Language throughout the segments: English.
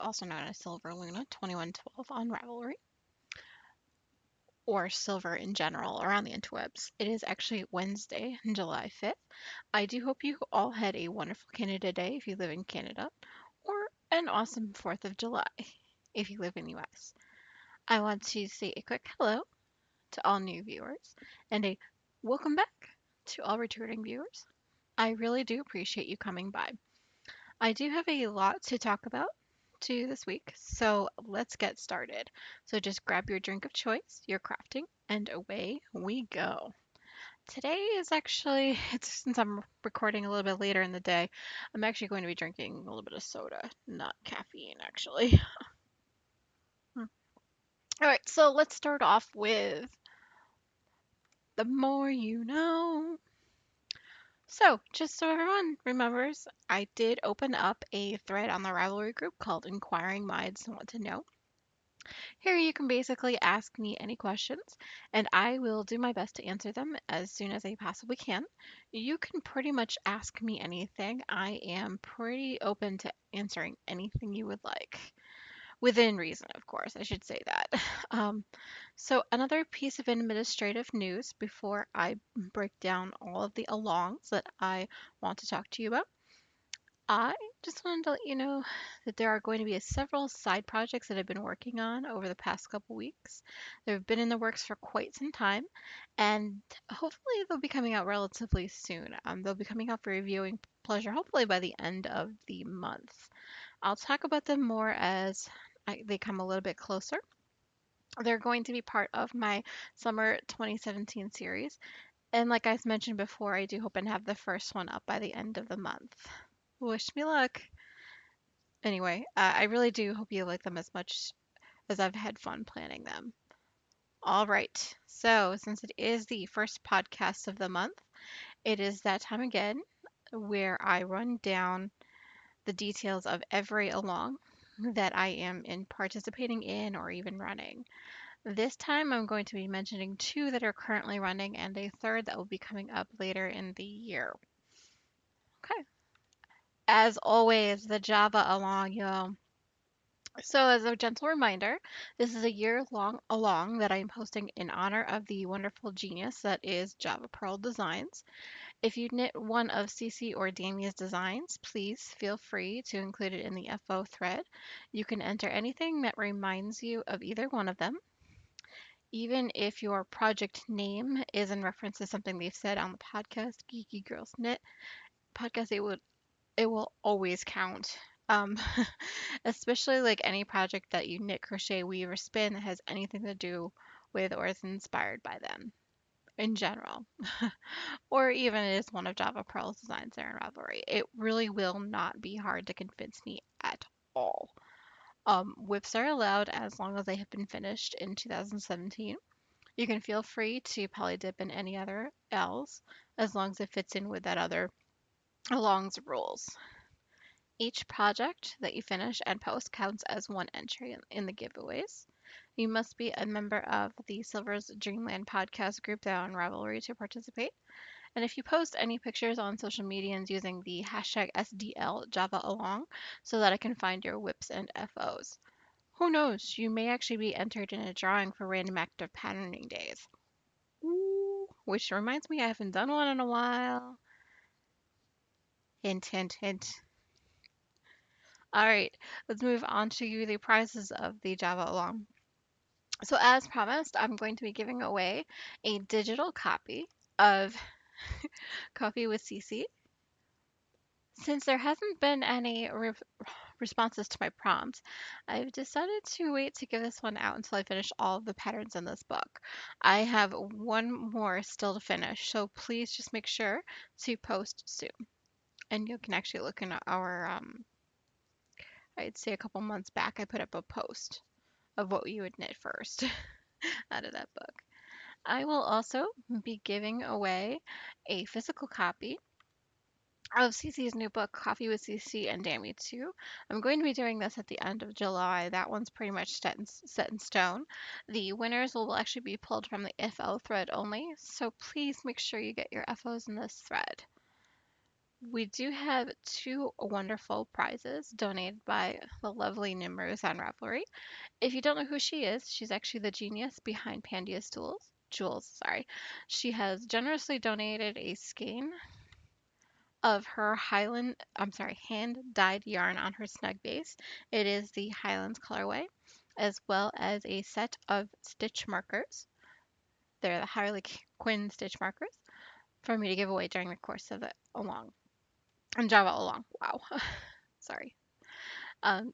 also known as Silver Luna 2112 on Ravelry, or Silver in general around the interwebs. It is actually Wednesday, July 5th. I do hope you all had a wonderful Canada Day if you live in Canada, or an awesome 4th of July if you live in the US. I want to say a quick hello to all new viewers and a welcome back to all returning viewers. I really do appreciate you coming by. I do have a lot to talk about to this week, so let's get started. So just grab your drink of choice, your crafting, and away we go. Today is actually, it's since I'm recording a little bit later in the day, I'm actually going to be drinking a little bit of soda, not caffeine actually. Hmm. All right, so let's start off with the more you know. So, just so everyone remembers, I did open up a thread on the Ravelry group called Inquiring Minds Want to Know. Here you can basically ask me any questions, and I will do my best to answer them as soon as I possibly can. You can pretty much ask me anything. I am pretty open to answering anything you would like. Within reason, of course, I should say that. Um, so, another piece of administrative news before I break down all of the alongs that I want to talk to you about. I just wanted to let you know that there are going to be several side projects that I've been working on over the past couple weeks. They've been in the works for quite some time, and hopefully they'll be coming out relatively soon. They'll be coming out for reviewing pleasure, hopefully by the end of the month. I'll talk about them more as they come a little bit closer. They're going to be part of my summer 2017 series. And like I mentioned before, I do hope and have the first one up by the end of the month. Wish me luck. Anyway, I really do hope you like them as much as I've had fun planning them. All right. So, since it is the first podcast of the month, it is that time again where I run down the details of every along that I am in participating in or even running. This time I'm going to be mentioning two that are currently running and a third that will be coming up later in the year. Okay. As always, the Java along, yo. So, as a gentle reminder, this is a year-long along that I am posting in honor of the wonderful genius that is Java Pearl Designs. If you knit one of Cece or Damia's designs, please feel free to include it in the FO thread. You can enter anything that reminds you of either one of them. Even if your project name is in reference to something they've said on the podcast, Geeky Girls Knit podcast, it will always count. Um, especially like any project that you knit, crochet, weave, or spin that has anything to do with or is inspired by them in general, or even is one of Java Pearl's designs there in Ravelry. It really will not be hard to convince me at all. Whips are allowed as long as they have been finished in 2017. You can feel free to polydip in any other L's as long as it fits in with that other along's rules. Each project that you finish and post counts as one entry in the giveaways. You must be a member of the Silver's Dreamland podcast group down on Ravelry to participate. And if you post any pictures on social medias using the hashtag SDL Java along so that I can find your whips and FOs. Who knows, you may actually be entered in a drawing for random active patterning days. Ooh, which reminds me, I haven't done one in a while. Hint, hint, hint. All right, let's move on to the prizes of the Java along. So as promised, I'm going to be giving away a digital copy of Coffee with CC. Since there hasn't been any responses to my prompts, I've decided to wait to give this one out until I finish all of the patterns in this book. I have one more still to finish, so please just make sure to post soon. And you can actually look in our, I'd say a couple months back, I put up a post of what you would knit first out of that book. I will also be giving away a physical copy of Cece's new book, Coffee with Cece and Dammy 2. I'm going to be doing this at the end of July. That one's pretty much set in stone. The winners will actually be pulled from the FO thread only, so please make sure you get your FOs in this thread. We do have two wonderful prizes donated by the lovely Nimrose on Ravelry. If you don't know who she is, she's actually the genius behind Pandia's Tools. Jules, sorry. She has generously donated a skein of her hand-dyed yarn on her snug base. It is the Highlands colorway, as well as a set of stitch markers. They're the Harley Quinn stitch markers for me to give away during the course of the along and Java along. Wow, sorry. Um,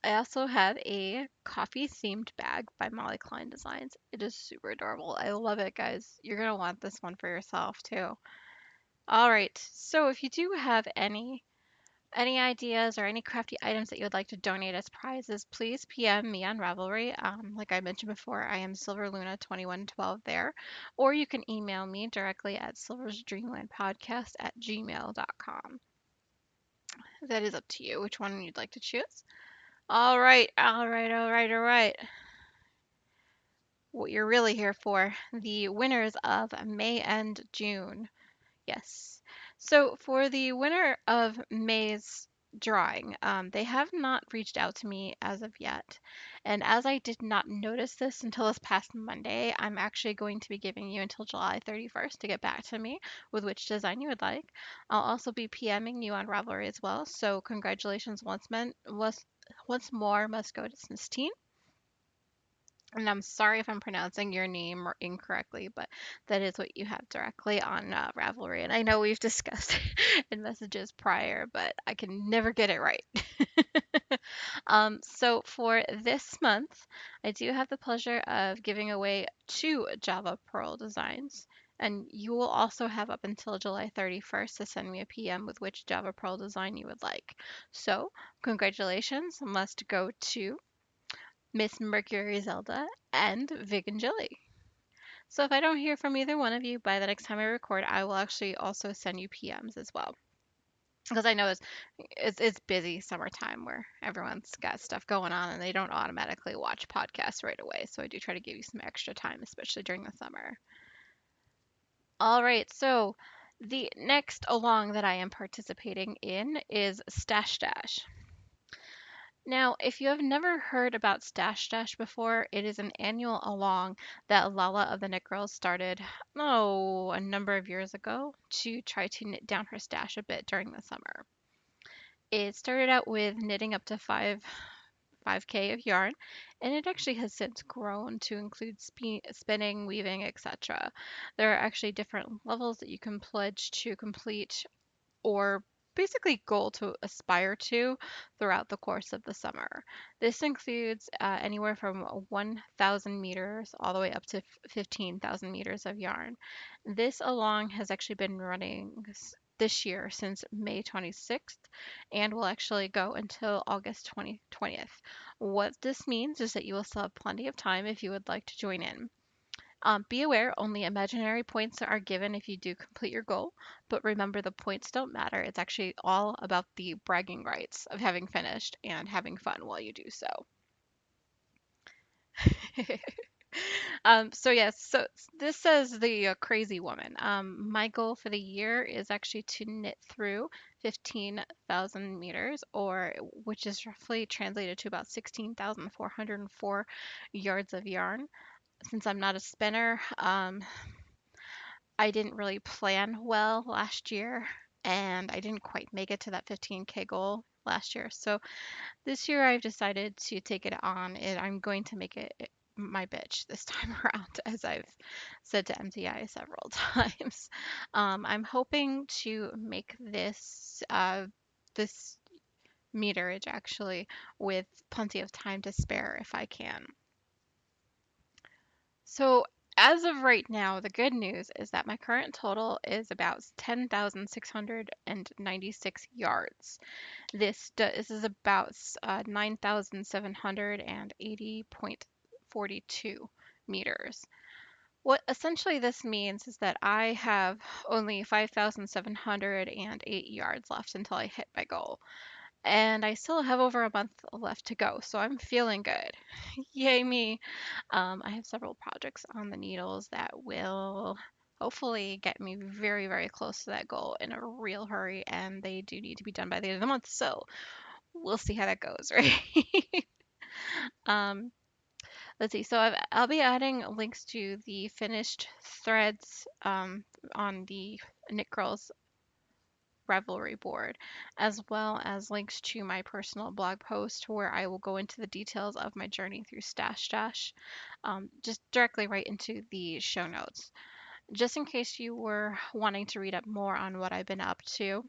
I also have a coffee themed bag by Molly Klein Designs. It is super adorable. I love it, guys. You're gonna want this one for yourself too. All right. So if you do have any ideas or any crafty items that you would like to donate as prizes, please PM me on Ravelry. Like I mentioned before, I am SilverLuna2112 there, or you can email me directly at silversdreamlandpodcast@gmail.com. That is up to you which one you'd like to choose. All right, all right, all right, all right. What you're really here for, the winners of May and June. Yes. So for the winner of May's drawing, they have not reached out to me as of yet. And as I did not notice this until this past Monday, I'm actually going to be giving you until July 31st to get back to me with which design you would like. I'll also be PMing you on Ravelry as well. So congratulations once more must go to Miss Teen. And I'm sorry if I'm pronouncing your name incorrectly, but that is what you have directly on Ravelry. And I know we've discussed in messages prior, but I can never get it right. So for this month, I do have the pleasure of giving away two Java Pearl designs. And you will also have up until July 31st to send me a PM with which Java Pearl design you would like. So, congratulations must go to Miss Mercury Zelda, and Vic and Jilly. So if I don't hear from either one of you by the next time I record, I will actually also send you PMs as well. Because I know it's busy summertime where everyone's got stuff going on and they don't automatically watch podcasts right away. So I do try to give you some extra time, especially during the summer. All right, so the next along that I am participating in is Stash Dash. Now, if you have never heard about Stash Dash before, it is an annual along that Lala of the Knit Girls started, a number of years ago to try to knit down her stash a bit during the summer. It started out with knitting up to 5K of yarn, and it actually has since grown to include spinning, weaving, etc. There are actually different levels that you can pledge to complete or basically goal to aspire to throughout the course of the summer. This includes anywhere from 1,000 meters all the way up to 15,000 meters of yarn. This along has actually been running this year since May 26th and will actually go until August 20th. What this means is that you will still have plenty of time if you would like to join in. Be aware, only imaginary points are given if you do complete your goal, but remember the points don't matter. It's actually all about the bragging rights of having finished and having fun while you do so. So yes, so this says the crazy woman. My goal for the year is actually to knit through 15,000 meters, or which is roughly translated to about 16,404 yards of yarn. Since I'm not a spinner, I didn't really plan well last year and I didn't quite make it to that 15K goal last year. So this year I've decided to take it on and I'm going to make it my bitch this time around, as I've said to MTI several times. I'm hoping to make this meterage actually with plenty of time to spare if I can. So as of right now, the good news is that my current total is about 10,696 yards. This is about 9,780.42 meters. What essentially this means is that I have only 5,708 yards left until I hit my goal. And I still have over a month left to go, so I'm feeling good. Yay me. I have several projects on the needles that will hopefully get me very, very close to that goal in a real hurry. And they do need to be done by the end of the month. So we'll see how that goes, right? um, let's see. So I'll be adding links to the finished threads on the Knit Girls Revelry board, as well as links to my personal blog post where I will go into the details of my journey through Stash Dash, just directly right into the show notes. Just in case you were wanting to read up more on what I've been up to,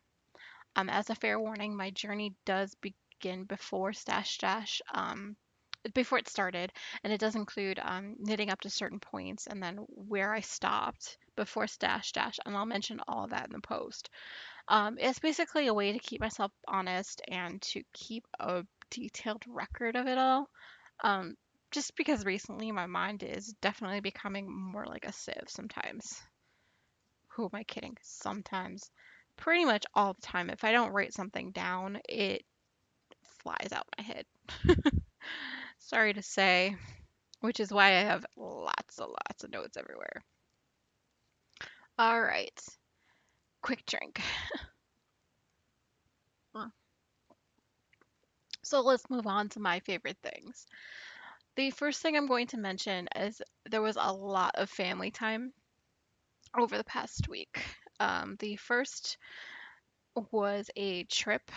as a fair warning, my journey does begin before Stash Dash, before it started, and it does include knitting up to certain points and then where I stopped before Stash Dash, and I'll mention all of that in the post. It's basically a way to keep myself honest and to keep a detailed record of it all. Um, just because recently my mind is definitely becoming more like a sieve sometimes. Who am I kidding? Sometimes. Pretty much all the time. If I don't write something down, it flies out my head. Sorry to say, which is why I have lots of notes everywhere. All right, quick drink. So let's move on to my favorite things. The first thing I'm going to mention is there was a lot of family time over the past week. The first was a trip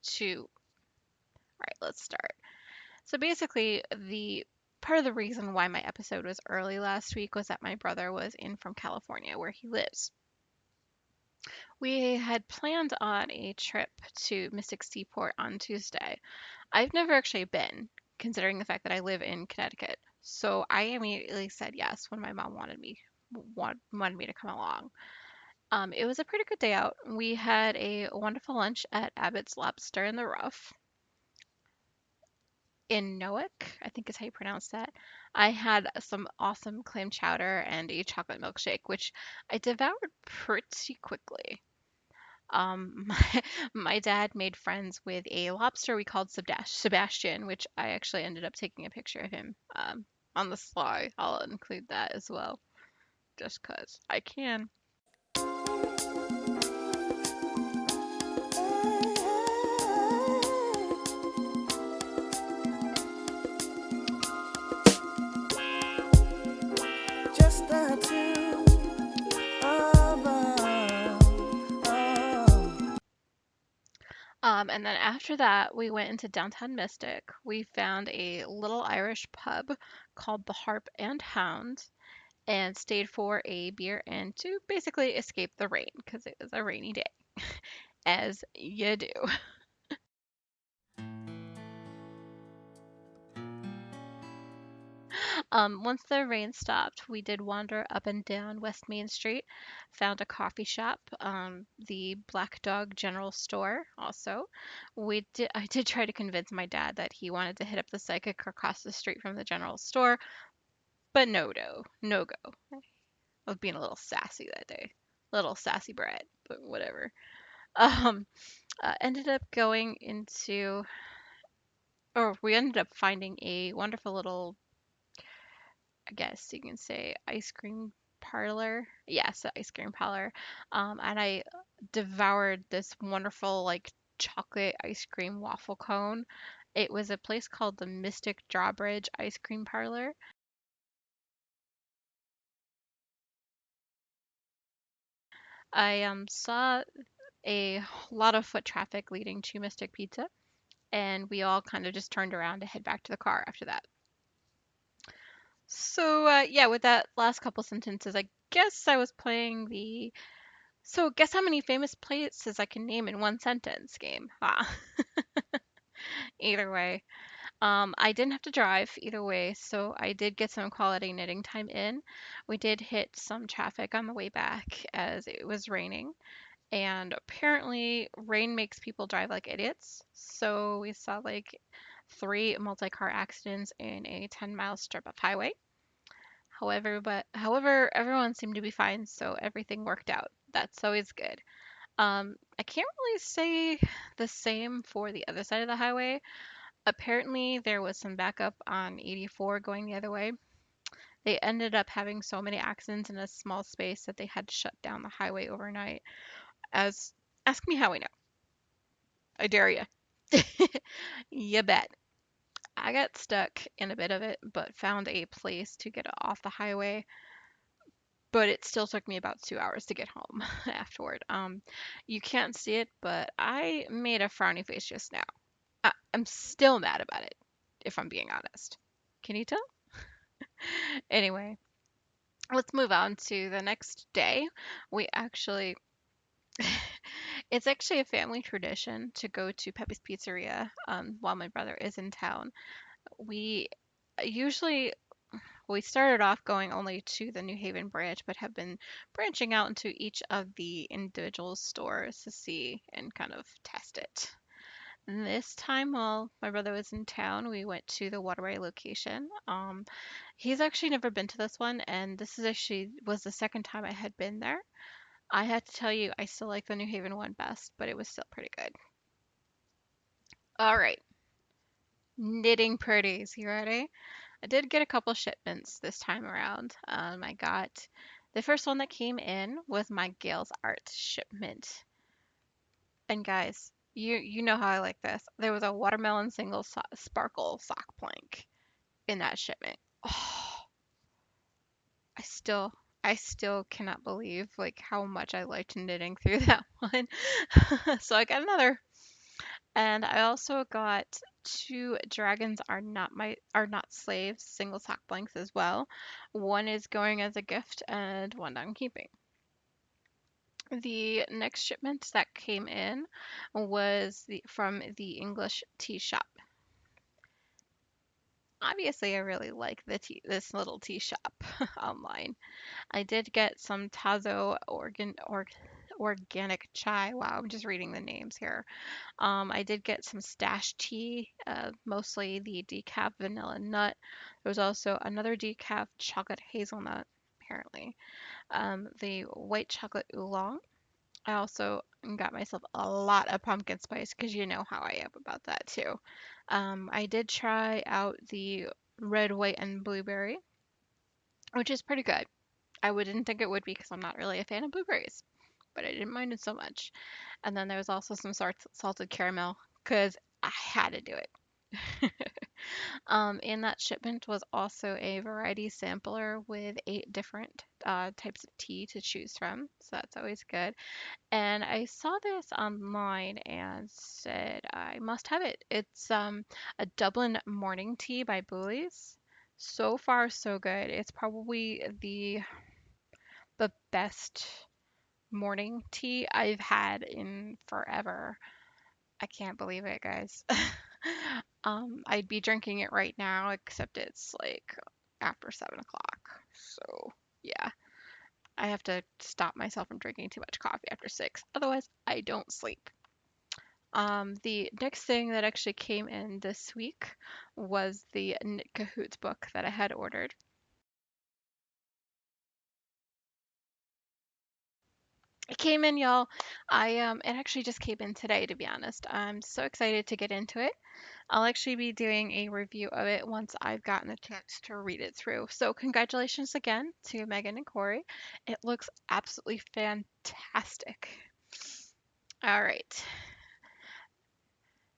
to, all right, let's start. So basically, the part of the reason why my episode was early last week was that my brother was in from California, where he lives. We had planned on a trip to Mystic Seaport on Tuesday. I've never actually been, considering the fact that I live in Connecticut. So I immediately said yes when my mom wanted me to come along. It was a pretty good day out. We had a wonderful lunch at Abbott's Lobster in the Rough in Noack, I think is how you pronounce that. I had some awesome clam chowder and a chocolate milkshake, which I devoured pretty quickly. My dad made friends with a lobster we called Sebastian, which I actually ended up taking a picture of him on the sly. I'll include that as well, just 'cause I can. Just the two of us. And then after that, we went into downtown Mystic. We found a little Irish pub called the Harp and Hound and stayed for a beer and to basically escape the rain because it was a rainy day, as you do. Once the rain stopped, we did wander up and down West Main Street, found a coffee shop, the Black Dog General Store also. I did try to convince my dad that he wanted to hit up the psychic across the street from the general store, but no go. I was being a little sassy that day. Little sassy brat, but whatever. Um, ended up going into, or we ended up finding a wonderful little, I guess you can say, ice cream parlor. Yes, an ice cream parlor. And I devoured this wonderful, like, chocolate ice cream waffle cone. It was a place called the Mystic Drawbridge Ice Cream Parlor. I saw a lot of foot traffic leading to Mystic Pizza, and we all kind of just turned around to head back to the car after that. So, yeah, with that last couple sentences, I guess I was playing the so guess how many famous places I can name in one sentence game. Either way. I didn't have to drive either way, so I did get some quality knitting time in. We did hit some traffic on the way back as it was raining, and apparently rain makes people drive like idiots. So we saw like three multi-car accidents in a 10-mile strip of highway. However, everyone seemed to be fine, so everything worked out. That's always good. I can't really say the same for the other side of the highway. Apparently, there was some backup on 84 going the other way. They ended up having so many accidents in a small space that they had to shut down the highway overnight. As Ask me how I know. I dare you. You bet. I got stuck in a bit of it, but found a place to get off the highway. But it still took me about 2 hours to get home afterward. You can't see it, but I made a frowny face just now. I'm still mad about it, if I'm being honest. Can you tell? Anyway, let's move on to the next day. We actually, it's actually a family tradition to go to Pepe's Pizzeria while my brother is in town. We usually we started off going only to the New Haven branch, but have been branching out into each of the individual stores to see and kind of test it. And this time, while my brother was in town, we went to the Waterway location. He's actually never been to this one, and this is actually was the second time I had been there. I have to tell you, I still like the New Haven one best, but it was still pretty good. All right, knitting pretties. You ready? I did get a couple shipments this time around. I got the first one that came in was my Gale's Art shipment. And guys, you know how I like this. There was a watermelon sparkle sock plank in that shipment. Oh, I still I still cannot believe like how much I liked knitting through that one. So I got another. And I also got two dragons are not slaves single sock blanks as well. One is going as a gift and one I'm keeping. The next shipment that came in was from the English tea shop. Obviously, I really like this little tea shop online. I did get some organic chai. Wow, I'm just reading the names here. I did get some stash tea, mostly the decaf vanilla nut. There was also another decaf chocolate hazelnut, apparently. The white chocolate oolong. I also got myself a lot of pumpkin spice because you know how I am about that too. I did try out the red, white, and blueberry, which is pretty good. I wouldn't think it would be because I'm not really a fan of blueberries, but I didn't mind it so much. And then there was also some salted caramel because I had to do it. In that shipment was also a variety sampler with 8 different types of tea to choose from, so that's always good. And I saw this online and said I must have it. It's a Dublin morning tea by Booley's. So far, so good. It's probably the best morning tea I've had in forever. I can't believe it, guys. I'd be drinking it right now, except it's like after 7 o'clock. So, yeah, I have to stop myself from drinking too much coffee after 6. Otherwise, I don't sleep. The next thing that actually came in this week was the Knit Cahoots book that I had ordered. It came in, y'all. It actually just came in today, to be honest. I'm so excited to get into it. I'll actually be doing a review of it once I've gotten a chance to read it through. So, congratulations again to Megan and Corey. It looks absolutely fantastic. All right.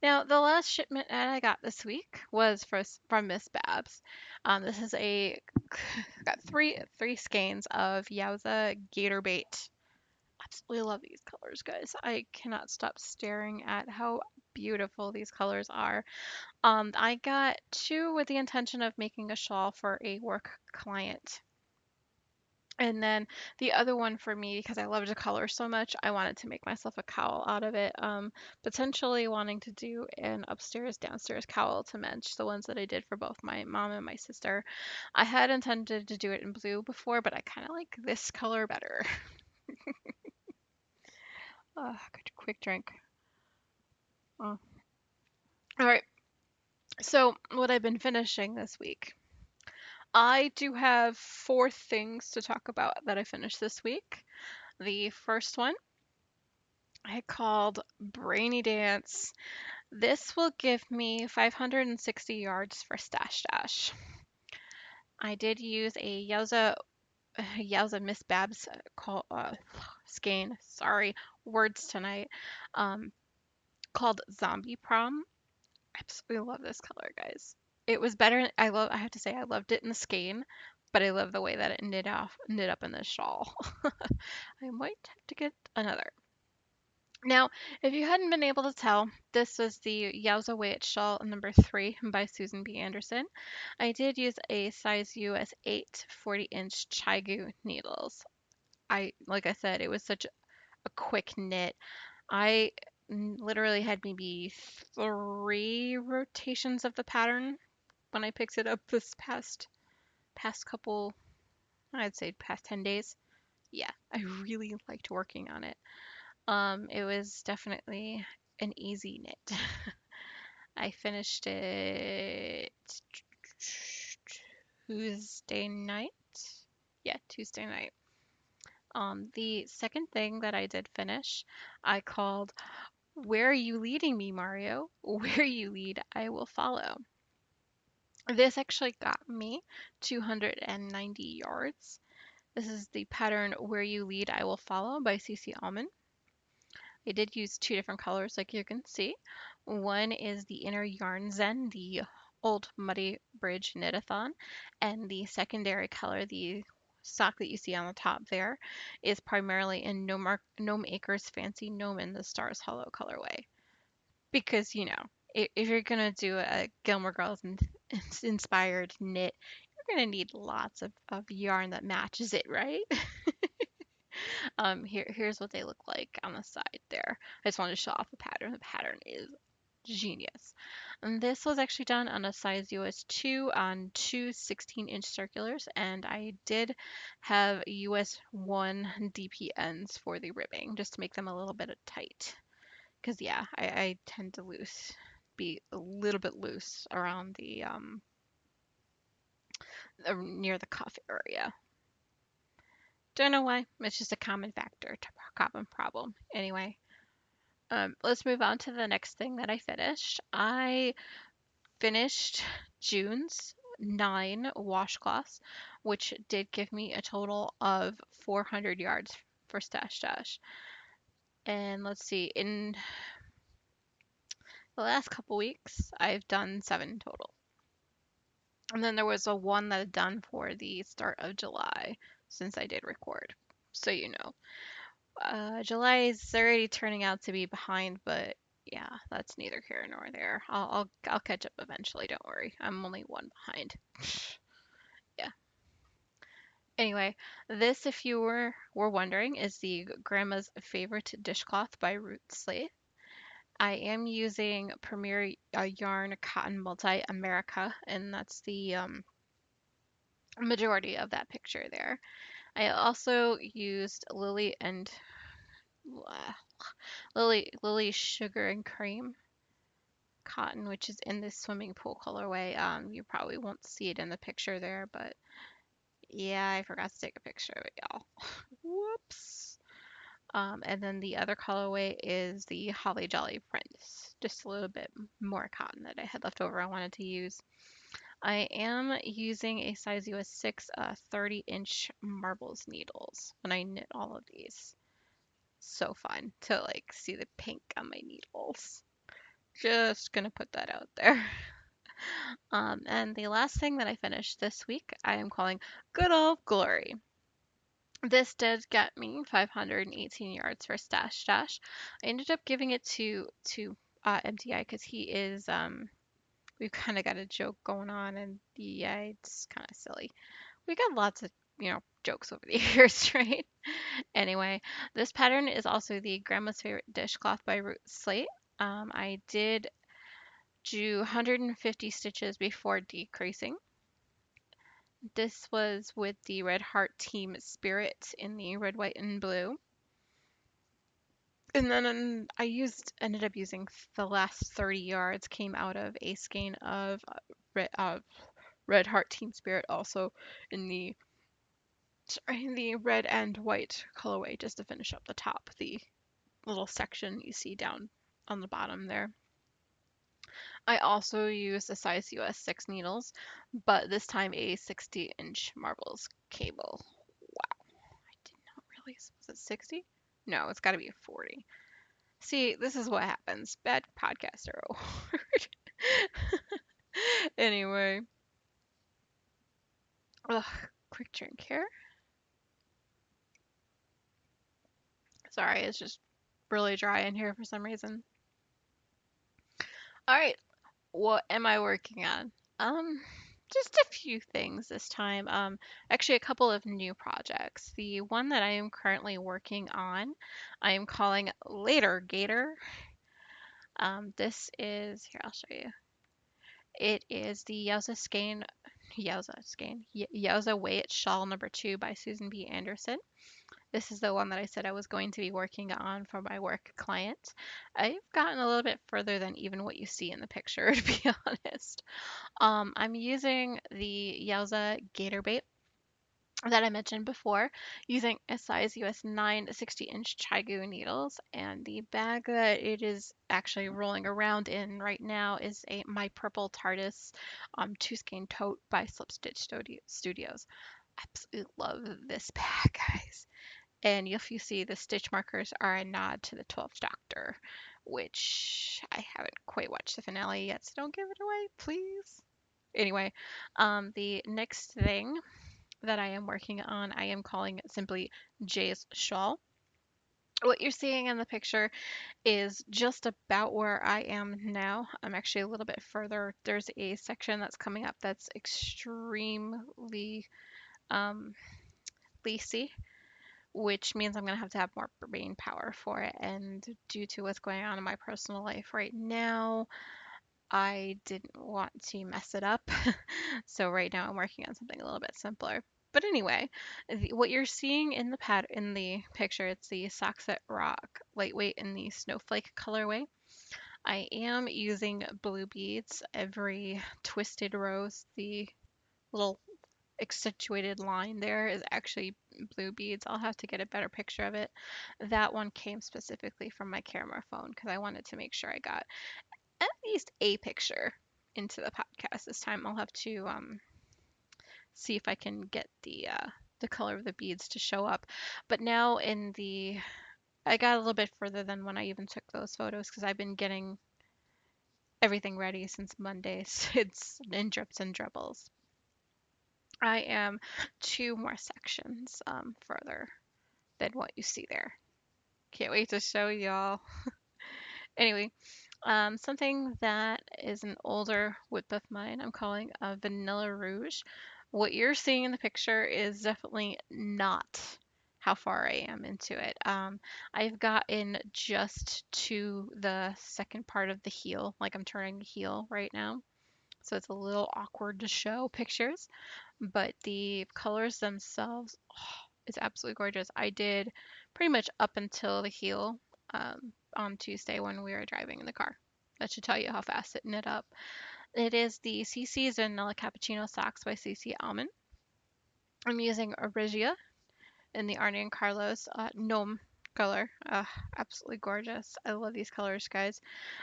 Now, the last shipment that I got this week was from Miss Babs. This is got three skeins of Yowza Gator Bait. Absolutely love these colors, guys. I cannot stop staring at how beautiful these colors are. I got two with the intention of making a shawl for a work client. And then the other one for me, because I love to color so much, I wanted to make myself a cowl out of it. Potentially wanting to do an upstairs, downstairs cowl to match the ones that I did for both my mom and my sister. I had intended to do it in blue before, but I kind of like this color better. Good quick drink. Oh. All right. So, what I've been finishing this week. I do have 4 things to talk about that I finished this week. The first one I called Brainy Dance. This will give me 560 yards for Stash Dash. I did use a Yowza Miss Babs skein. Sorry, words tonight. Um, called Zombie Prom. Absolutely love this color, guys. It was better. I have to say, I loved it in the skein, but I love the way that it knit up in the shawl. I might have to get another. Now, if you hadn't been able to tell, this was the Yowza Weight Shawl number 3 by Susan B. Anderson. I did use a size US 8 40-inch Chigu needles. Like I said, it was such a quick knit. I literally had maybe 3 rotations of the pattern when I picked it up this past couple, I'd say past 10 days. Yeah, I really liked working on it. It was definitely an easy knit. I finished it Tuesday night. Yeah, Tuesday night. The second thing that I did finish, I called Where Are You Leading Me, Mario? Where you lead, I will follow. This actually got me 290 yards. This is the pattern Where You Lead, I Will Follow by CC Almond. I did use 2 different colors, like you can see. One is the Inner Yarn Zen, the Old Muddy Bridge Knitathon, and the secondary color, the sock that you see on the top there, is primarily in Gnome Acres Fancy Gnome in the Stars Hollow colorway. Because, if you're gonna do a Gilmore Girls inspired knit, you're gonna need lots of yarn that matches it, right? Here's what they look like on the side there. I just wanted to show off the pattern. The pattern is genius. And this was actually done on a size US 2 on two 16-inch circulars, and I did have US 1 DP ends for the ribbing, just to make them a little bit tight. Because, yeah, I tend to be a little bit loose around the, near the cuff area. Don't know why. It's just a common factor, common problem. Anyway, let's move on to the next thing that I finished. I finished June's 9 washcloths, which did give me a total of 400 yards for Stash Dash. And let's see, in the last couple weeks, I've done 7 total. And then there was a one that I'd done for the start of July since I did record. So you know. July is already turning out to be behind, but yeah, that's neither here nor there. I'll catch up eventually. Don't worry. I'm only one behind. Yeah. Anyway, this, if you were wondering, is the Grandma's Favorite Dishcloth by Root Slate. I am using Premier Yarn Cotton Multi America, and that's the majority of that picture there. I also used uh, Lily Sugar and Cream cotton, which is in this swimming pool colorway. You probably won't see it in the picture there, but yeah, I forgot to take a picture of it, y'all. Whoops. And then the other colorway is the Holly Jolly Prince. Just a little bit more cotton that I had left over I wanted to use. I am using a size US 6 30-inch marbles needles when I knit all of these. So fun to like see the pink on my needles. Just gonna put that out there. And the last thing that I finished this week, I am calling Good Old Glory. This did get me 518 yards for Stash Dash. I ended up giving it to MTI because he is we've kind of got a joke going on, and yeah, it's kind of silly. We got lots of jokes over the years, right? Anyway, this pattern is also the Grandma's Favorite Dishcloth by Root Slate. I did do 150 stitches before decreasing. This was with the Red Heart Team Spirit in the red, white, and blue. And then ended up using the last 30 yards came out of a skein of Red Heart Team Spirit, also in the red and white colorway, just to finish up the top, the little section you see down on the bottom there. I also use the size US 6 needles, but this time a 60-inch marbles cable. Wow, I did not realize. Was it 60? No, it's got to be a 40. See, this is what happens. Bad podcaster. Anyway, ugh, quick drink here. Sorry, it's just really dry in here for some reason. All right, what am I working on? Um, just a few things this time. Actually, a couple of new projects. The one that I am currently working on, I am calling Later Gator. This is here. I'll show you. It is the Yowza Way Shawl number 2 by Susan B. Anderson. This is the one that I said I was going to be working on for my work client. I've gotten a little bit further than even what you see in the picture, to be honest. I'm using the Yowza Gator bait that I mentioned before, using a size US 9 60-inch Chigu needles, and the bag that it is actually rolling around in right now is a My Purple TARDIS two skein tote by Studios. Absolutely love this bag, guys. And if you see the stitch markers are a nod to the 12th Doctor, which I haven't quite watched the finale yet, so don't give it away, please. Anyway, the next thing that I am working on, I am calling it simply Jay's Shawl. What you're seeing in the picture is just about where I am now. I'm actually a little bit further. There's a section that's coming up that's extremely um, lacy, which means I'm going to have more brain power for it. And due to what's going on in my personal life right now, I didn't want to mess it up. So right now I'm working on something a little bit simpler. But anyway, what you're seeing in the in the picture, it's the Socks That Rock lightweight in the snowflake colorway. I am using blue beads. Every twisted rose, the little accentuated line there is actually blue beads. I'll have to get a better picture of it. That one came specifically from my camera phone because I wanted to make sure I got at least a picture into the podcast this time. I'll have to see if I can get the color of the beads to show up. But now I got a little bit further than when I even took those photos because I've been getting everything ready since Monday. So it's in drips and dribbles. I am two more sections further than what you see there. Can't wait to show y'all. Anyway, something that is an older whip of mine, I'm calling a Vanilla Rouge. What you're seeing in the picture is definitely not how far I am into it. I've gotten just to the second part of the heel, like I'm turning the heel right now. So it's a little awkward to show pictures, but the colors themselves, it's absolutely gorgeous. I did pretty much up until the heel on Tuesday when we were driving in the car. That should tell you how fast it knit up. It is the CC's Vanilla Cappuccino Socks by CC Almond. I'm using Origia in the Arnie and Carlos Gnome color. Absolutely gorgeous. I love these colors, guys.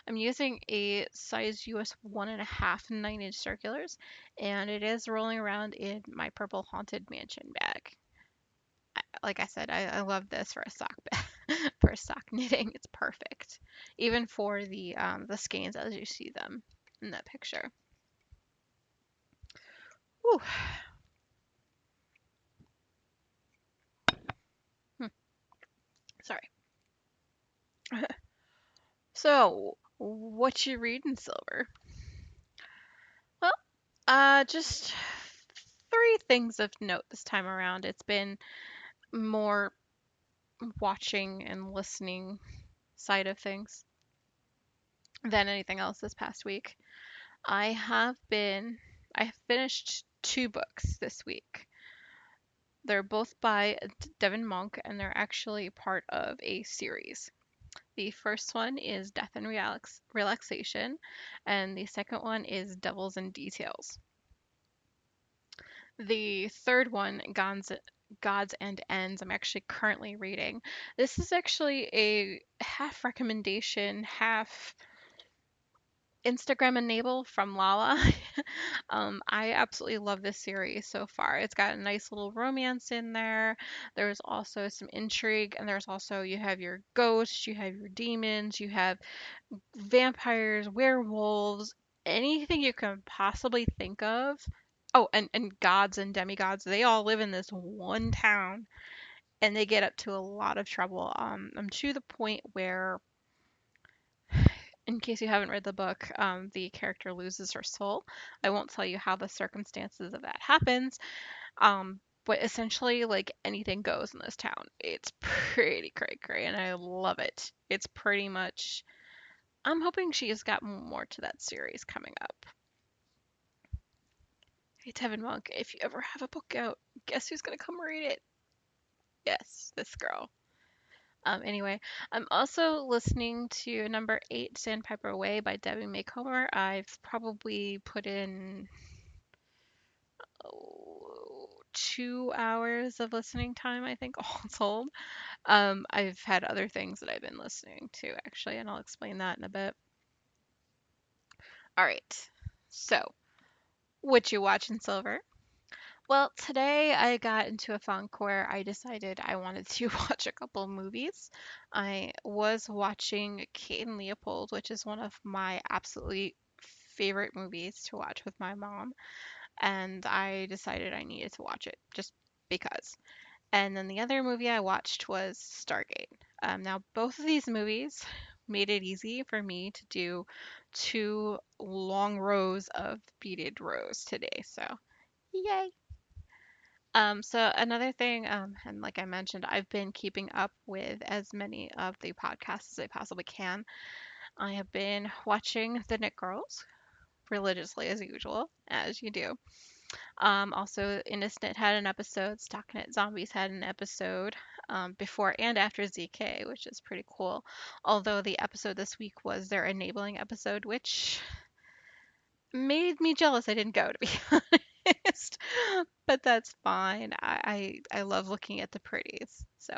I'm using a size US 1.5 9-inch circulars, and it is rolling around in my purple Haunted Mansion bag. Like I said, I love this for a sock bag, for sock knitting. It's perfect, even for the skeins as you see them in that picture. Whew. Hmm, sorry. So, what you reading, Silver? Well, just three things of note this time around. It's been more watching and listening side of things than anything else this past week. I have finished two books this week. They're both by Devin Monk and they're actually part of a series. The first one is Death and Relaxation, and the second one is Devils and Details. The third one, Gods and Ends, I'm actually currently reading. This is actually a half recommendation, half Instagram enable from Lala. I absolutely love this series so far. It's got a nice little romance in there. There's also some intrigue, and there's also you have your ghosts, you have your demons, you have vampires, werewolves, anything you can possibly think of. Oh, and gods and demigods, they all live in this one town and they get up to a lot of trouble. I'm to the point where, in case you haven't read the book, the character loses her soul. I won't tell you how the circumstances of that happens, but essentially, like anything goes in this town. It's pretty cray cray, and I love it. It's pretty much. I'm hoping she has got more to that series coming up. Hey, Tevin Monk, if you ever have a book out, guess who's gonna come read it? Yes, this girl. Anyway, I'm also listening to number 8, Sandpiper Way by Debbie Macomber. I've probably put in 2 hours of listening time, I think, all told. I've had other things that I've been listening to, actually, and I'll explain that in a bit. All right. So, what you watching, Silver? Well, today I got into a funk where I decided I wanted to watch a couple movies. I was watching Kate and Leopold, which is one of my absolutely favorite movies to watch with my mom, and I decided I needed to watch it just because. And then the other movie I watched was Stargate. Now, both of these movies made it easy for me to do 2 long rows of beaded rows today, so yay! So another thing, and like I mentioned, I've been keeping up with as many of the podcasts as I possibly can. I have been watching The Knit Girls religiously as usual, as you do. Also, Innocent had an episode, Stockinette Zombies had an episode before and after ZK, which is pretty cool. Although the episode this week was their enabling episode, which made me jealous I didn't go, to be honest. But that's fine. I love looking at the pretties. So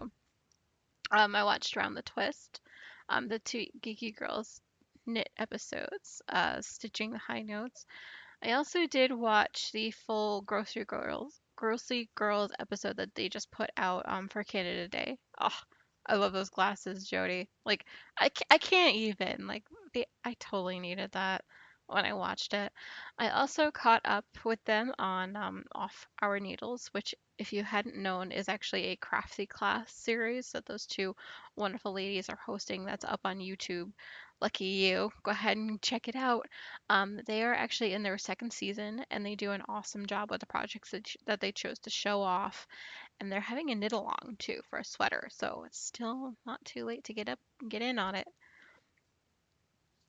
I watched Round the Twist, the 2 Geeky Girls knit episodes, Stitching the High Notes. I also did watch the full Grocery Girls episode that they just put out for Canada Day. Oh, I love those glasses, Jody. Like I can't even I totally needed that when I watched it. I also caught up with them on Off Our Needles, which if you hadn't known is actually a crafty class series that those two wonderful ladies are hosting that's up on YouTube. Lucky you. Go ahead and check it out. They are actually in their second season, and they do an awesome job with the projects that they chose to show off. And they're having a knit along too for a sweater, so it's still not too late to get up and get in on it.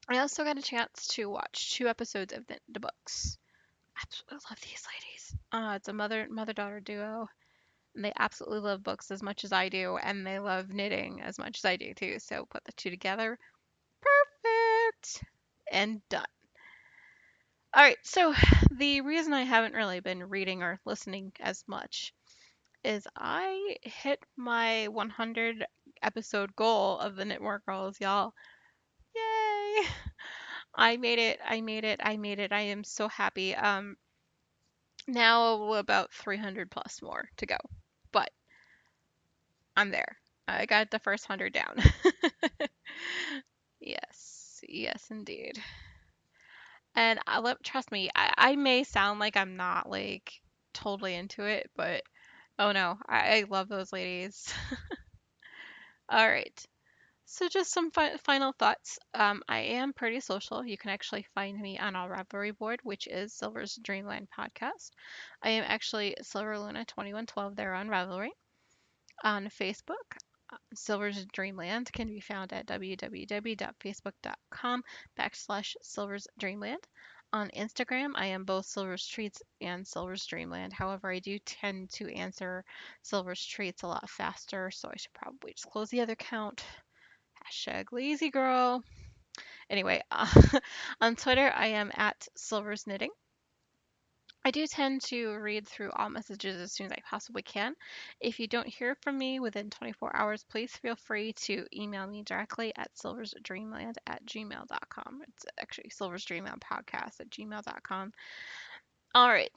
I also got a chance to watch 2 episodes of the books. Absolutely love these ladies. It's a mother daughter duo, and they absolutely love books as much as I do, and they love knitting as much as I do too. So put the two together, perfect, and done. All right, so the reason I haven't really been reading or listening as much is I hit my 100 episode goal of the Knitwear Girls, y'all. Yay! I made it. I made it. I made it. I am so happy. Now about 300 plus more to go, but I'm there. I got the first 100 down. Yes, yes, indeed. And trust me, I may sound like I'm not like totally into it, but oh no, I love those ladies. All right. So just some final thoughts. I am pretty social. You can actually find me on our Ravelry board, which is Silver's Dreamland Podcast. I am actually Silver Luna 2112 there on Ravelry. On Facebook, Silver's Dreamland can be found at www.facebook.com/Silver's Dreamland. On Instagram, I am both Silver's Treats and Silver's Dreamland. However, I do tend to answer Silver's Treats a lot faster, so I should probably just close the other account. Hashtag lazy girl. Anyway, on Twitter, I am at Silver's Knitting. I do tend to read through all messages as soon as I possibly can. If you don't hear from me within 24 hours, please feel free to email me directly at silversdreamland@gmail.com. It's actually silversdreamlandpodcast@gmail.com. All right.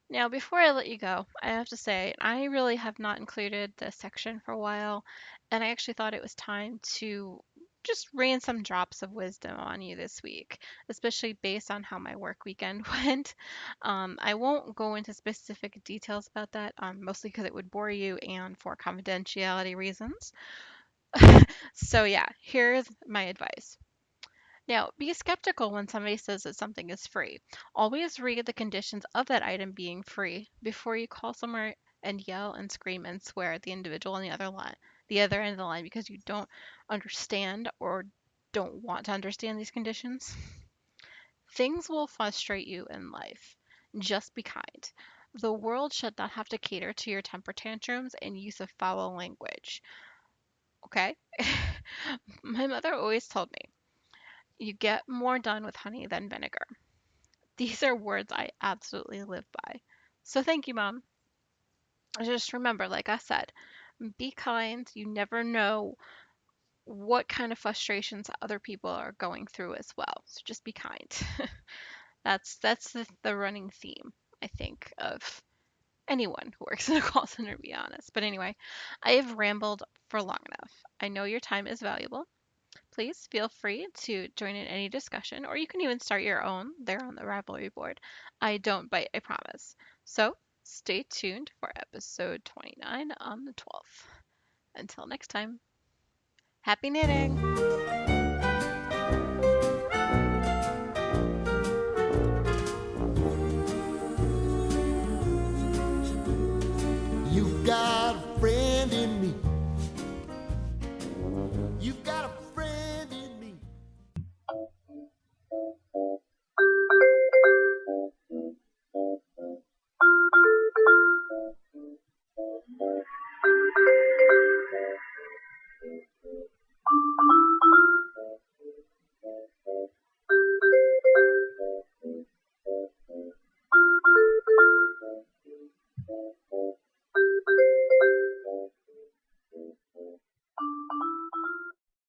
Now, before I let you go, I have to say I really have not included this section for a while, and I actually thought it was time to just rain some drops of wisdom on you this week, especially based on how my work weekend went. I won't go into specific details about that, mostly because it would bore you and for confidentiality reasons. So, yeah, here's my advice. Now, be skeptical when somebody says that something is free. Always read the conditions of that item being free before you call somewhere and yell and scream and swear at the individual on the other end of the line because you don't understand or don't want to understand these conditions. Things will frustrate you in life. Just be kind. The world should not have to cater to your temper tantrums and use of foul language. Okay? My mother always told me, you get more done with honey than vinegar. These are words I absolutely live by. So thank you, Mom. Just remember, like I said, be kind. You never know what kind of frustrations other people are going through as well. So just be kind. That's the running theme, I think, of anyone who works in a call center, to be honest. But anyway, I have rambled for long enough. I know your time is valuable. Please feel free to join in any discussion, or you can even start your own there on the Ravelry board. I don't bite, I promise. So stay tuned for episode 29 on the 12th. Until next time, happy knitting!